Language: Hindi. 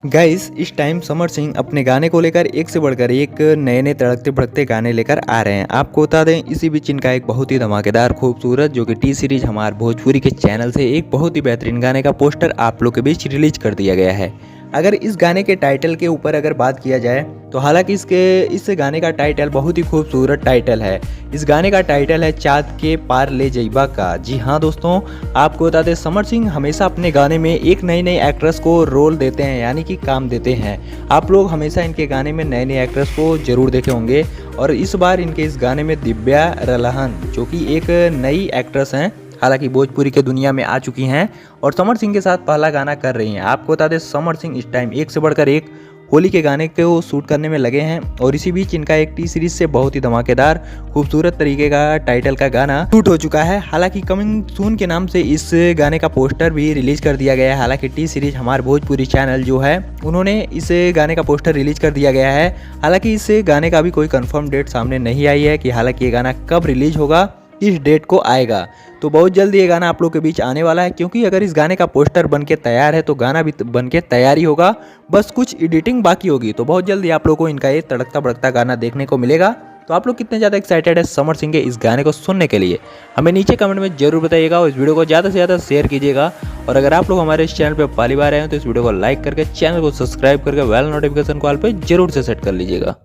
गाइस इस टाइम समर सिंह अपने गाने को लेकर एक से बढ़कर एक नए नए तड़कते भड़कते गाने लेकर आ रहे हैं। आपको बता दें इसी बीच इनका एक बहुत ही धमाकेदार खूबसूरत जो कि टी सीरीज हमारे भोजपुरी के चैनल से एक बहुत ही बेहतरीन गाने का पोस्टर आप लोग के बीच रिलीज कर दिया गया है। अगर इस गाने के टाइटल के ऊपर अगर बात किया जाए तो हालांकि इस गाने का टाइटल बहुत ही खूबसूरत टाइटल है। इस गाने का टाइटल है चाँद के पार ले जइबा का। जी हाँ दोस्तों, आपको बता दें समर सिंह हमेशा अपने गाने में एक नई नई एक्ट्रेस को रोल देते हैं, यानी कि काम देते हैं। आप लोग हमेशा इनके गाने में नए नए एक्ट्रेस को जरूर देखे होंगे और इस बार इनके इस गाने में दिव्या रलहन जो कि एक नई एक्ट्रेस हैं, हालांकि भोजपुरी के दुनिया में आ चुकी हैं और समर सिंह के साथ पहला गाना कर रही हैं। आपको बता दें समर सिंह इस टाइम एक से बढ़कर एक होली के गाने को शूट करने में लगे हैं और इसी बीच इनका एक टी सीरीज से बहुत ही धमाकेदार खूबसूरत तरीके का टाइटल का गाना शूट हो चुका है। हालांकि कमिंग सून के नाम से इस गाने का पोस्टर भी रिलीज कर दिया गया है। हालांकि टी सीरीज हमारे भोजपुरी चैनल जो है उन्होंने इस गाने का पोस्टर रिलीज कर दिया गया है। हालांकि इस गाने का भी कोई कंफर्म डेट सामने नहीं आई है कि हालांकि ये गाना कब रिलीज होगा, इस डेट को आएगा। तो बहुत जल्द ये गाना आप लोग के बीच आने वाला है, क्योंकि अगर इस गाने का पोस्टर बन के तैयार है तो गाना भी बन के तैयार ही होगा, बस कुछ एडिटिंग बाकी होगी। तो बहुत जल्दी आप लोग को इनका ये तड़कता भड़कता गाना देखने को मिलेगा। तो आप लोग कितने ज़्यादा एक्साइटेड है समर सिंह के इस गाने को सुनने के लिए, हमें नीचे कमेंट में जरूर बताइएगा और इस वीडियो को ज़्यादा से ज़्यादा शेयर कीजिएगा। और अगर आप लोग हमारे इस चैनल पर पहली बार आए हैं तो इस वीडियो को लाइक करके चैनल को सब्सक्राइब करके बेल नोटिफिकेशन को ऑल पे जरूर से सेट कर लीजिएगा।